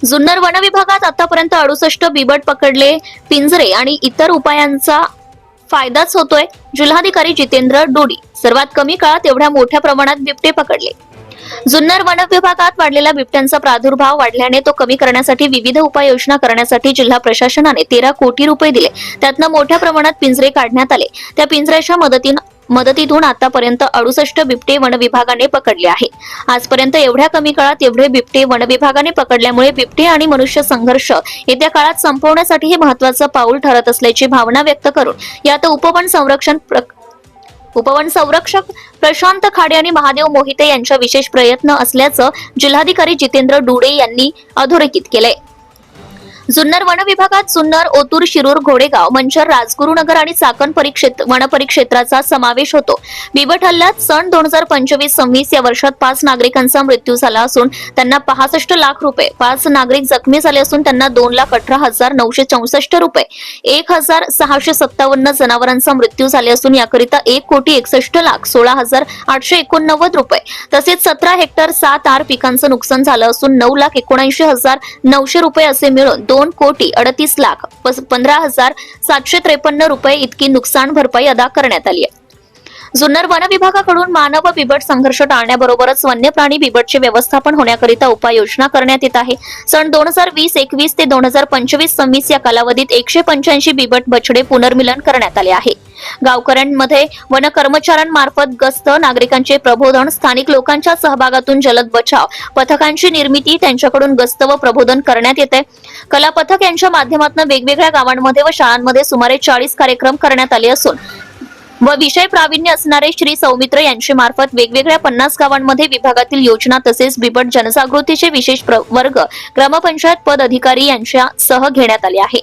Junnar one विभागात आतापर्यंत 68 बिबट पकडले. पिंजरे आणि इतर उपायांचा फायदाच होतोय. जिल्हाधिकारी जितेंद्र डोडी. सर्वात कमी काळात एवढ्या मोठ्या प्रमाणात बिबटे पकडले. जुन्नर वन विभागात वाढलेला बिबट्यांचा प्रादुर्भाव वाढल्याने तो कमी करण्यासाठी विविध उपाययोजना करण्यासाठी जिल्हा प्रशासनाने 13 कोटी रुपये दिले. त्यातनं मोठ्या प्रमाणात पिंजरे काढण्यात आले. त्या पिंजऱ्याच्या मदतीतून आतापर्यंत 68 बिबटे वन विभागाने पकडले आहे. आजपर्यंत एवढ्या कमी काळात एवढे बिबटे वन विभागाने पकडल्यामुळे बिबटे आणि मनुष्य संघर्ष येत्या काळात संपवण्यासाठी हे महत्त्वाचं पाऊल ठरत असल्याची भावना व्यक्त करून यात उपवन संरक्षक प्रशांत खाडे आणि महादेव मोहिते यांच्या विशेष प्रयत्न असल्याचं जिल्हाधिकारी जितेंद्र डुडे यांनी अधोरेखित केलंय. जुन्नर वन विभागात जुन्नर, ओतूर, शिरूर, घोडेगाव, मंचर, राजगुरुनगर आणि चाकण वन परिक्षेत्राचा समावेश होतो. बिबट हल्ल्यात सन 2025-26 या वर्षात 5 नागरिकांचा मृत्यू झाला असून त्यांना 65 लाख रुपये, 5 नागरिक जखमी झाले असून त्यांना 2,18,964 रुपये, 1,657 जनावरांचा मृत्यू झाले असून याकरिता 1,61,16,889 रुपये तसेच 17 हेक्टर 7 आर पिकांचं नुकसान झालं असून 9,79,900 रुपये असे मिळून 2,38,15,753 रुपये इतकी नुकसान भरपाई अदा करण्यात आली आहे. जुन्नर वन विभागाकडून मानव बिबट संघर्ष टाळण्याबरोबरच वन्य प्राणी बिबटचे व्यवस्थापन होण्याकरिता उपाययोजना करण्यात येत आहे. सन 2020-21 ते 2025-26 या कालावधीत 185 बिबट बछडे पुनर्मिलन करण्यात आले आहे. गावकऱ्यांमध्ये वन कर्मचाऱ्यांमार्फत गस्त, नागरिकांचे प्रबोधन, स्थानिक लोकांच्या सहभागातून जलद बचाव पथकांची निर्मिती, त्यांच्याकडून गस्त व प्रबोधन करण्यात येते. कला पथक यांच्या माध्यमातून वेगवेगळ्या गावांमध्ये व शाळांमध्ये सुमारे 40 कार्यक्रम करण्यात आले असून व विषय प्रावीण्य असणारे श्री सौमित्र यांचे मार्फत वेगवेगळ्या 50 गावांमध्ये विभागातील योजना तसेच बिबट जनजागृतीचे विशेष वर्ग ग्रामपंचायत पद अधिकारी यांच्या सह घेण्यात आले आहे.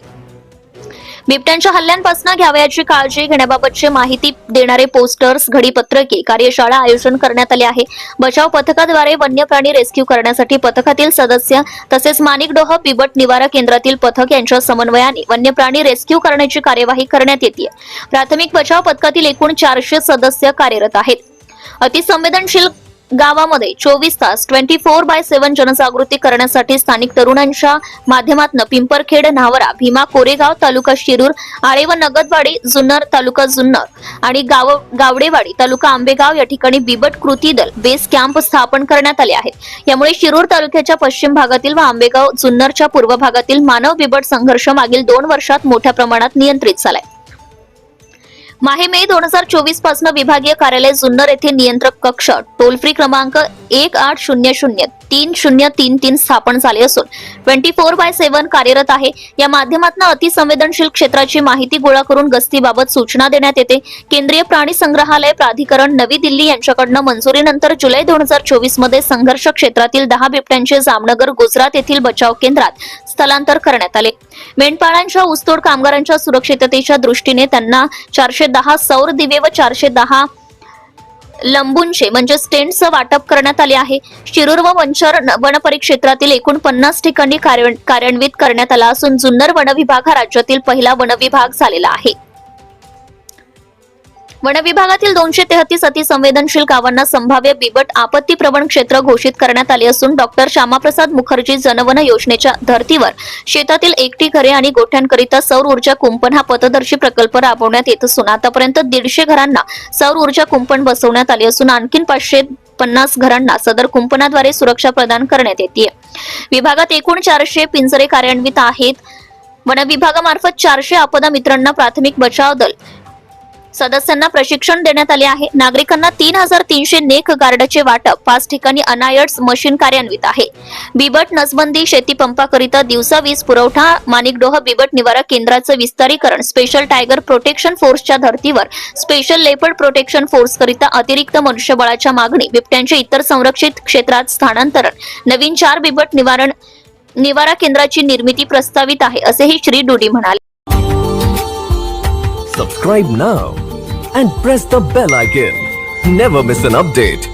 बिबट्यांच्या हल्ल्यांपासून घ्यावयाची काळजी घेण्याबाबतची माहिती देणारे पोस्टर्स, घडीपत्रके, कार्यशाळा आयोजन करण्यात आले आहे. बचाव पथकाद्वारे वन्य प्राणी रेस्क्यू करण्यासाठी पथकातील सदस्य तसेच माणिकडोह बिबट निवारा केंद्रातील पथक यांच्या समन्वयाने वन्य प्राणी रेस्क्यू करण्याची कार्यवाही करण्यात येते. प्राथमिक बचाव पथकातील एकूण 400 सदस्य कार्यरत आहेत. अतिसंवेदनशील गावामध्ये 24 तास 24/7 जनजागृती करण्यासाठी स्थानिक तरुणांच्या माध्यमातून पिंपरखेड, न्हावरा, भीमा, कोरेगाव तालुका शिरूर, आळे व नगदवाडी, जुन्नर तालुका जुन्नर आणि गावडेवाडी तालुका आंबेगाव या ठिकाणी बिबट कृती दल बेस कॅम्प स्थापन करण्यात आले आहेत. यामुळे शिरूर तालुक्याच्या पश्चिम भागातील व आंबेगाव, जुन्नरच्या पूर्व भागातील मानव बिबट संघर्ष मागील 2 वर्षात मोठ्या प्रमाणात नियंत्रित झालाय. मे 2024 पासून विभागीय कार्यालय जुन्नर येथे नियंत्रक कक्ष टोल फ्री क्रमांक 1800-3033 स्थापन झाले असून 24/7 कार्यरत आहे. या माध्यमातून अतिसंवेदनशील क्षेत्राची माहिती गोळा करून गस्तीबाबत सूचना देण्यात येते. केंद्रीय प्राणी संग्रहालय प्राधिकरण नवी दिल्ली यांच्याकडून मंजुरीनंतर जुलै 2024 मध्ये संघर्ष क्षेत्रातील 10 बिबट्यांचे जामनगर, गुजरात येथील बचाव केंद्रात स्थलांतर करण्यात आले. मेंढपाळांच्या ऊसतोड कामगारांच्या सुरक्षिततेच्या दृष्टीने त्यांना 410 सौर दिवे व 410 लंबूंचे म्हणजे स्टेंट्सचं वाटप करण्यात आले आहे. शिरूर व मंचर वन परिक्षेत्रातील एकूण 50 ठिकाणी कार्यान्वित करण्यात आला असून जुन्नर वन विभाग हा राज्यातील पहिला वन विभाग झालेला आहे. वन विभागातील 233 अतिसंवेदनशील गावांना संभाव्य बिबट आपत्ती प्रवण क्षेत्र घोषित करण्यात आले असून डॉक्टर श्यामाप्रसाद मुखर्जी जनवन योजनेच्या धर्तीवर शेतातील एकटी घरे आणि गोठ्यांकरिता सौर ऊर्जा कुंपण हा पथदर्शी प्रकल्प राबवण्यात येत असून आतापर्यंत 150 घरांना सौर ऊर्जा कुंपण बसवण्यात आले असून आणखी 550 घरांना सदर कुंपणाद्वारे सुरक्षा प्रदान करण्यात येते. विभागात एकूण 400 पिंजरे कार्यान्वित आहेत. वन विभागामार्फत 400 आपदा मित्रांना प्राथमिक बचाव दल सदस्यांना प्रशिक्षण देण्यात आले आहे. नागरिकांना 3,300 नेक गार्डचे वाटप, 5 ठिकाणी अनायट्स मशीन कार्यान्वित आहे. बिबट नसबंदी शेतीपंपाकरिता दिवसा वीज पुरवठा, माणिकडोह बिबट निवारा केंद्राचं विस्तारीकरण, स्पेशल टायगर प्रोटेक्शन फोर्सच्या धर्तीवर स्पेशल लेपर्ड प्रोटेक्शन फोर्स करिता अतिरिक्त मनुष्यबळाच्या मागणी, बिबट्यांचे इतर संरक्षित क्षेत्रात स्थानांतरण, नवीन 4 बिबट निवारा केंद्राची निर्मिती प्रस्तावित आहे असेही श्री डुडी म्हणाले. Subscribe now and press the bell icon. Never miss an update.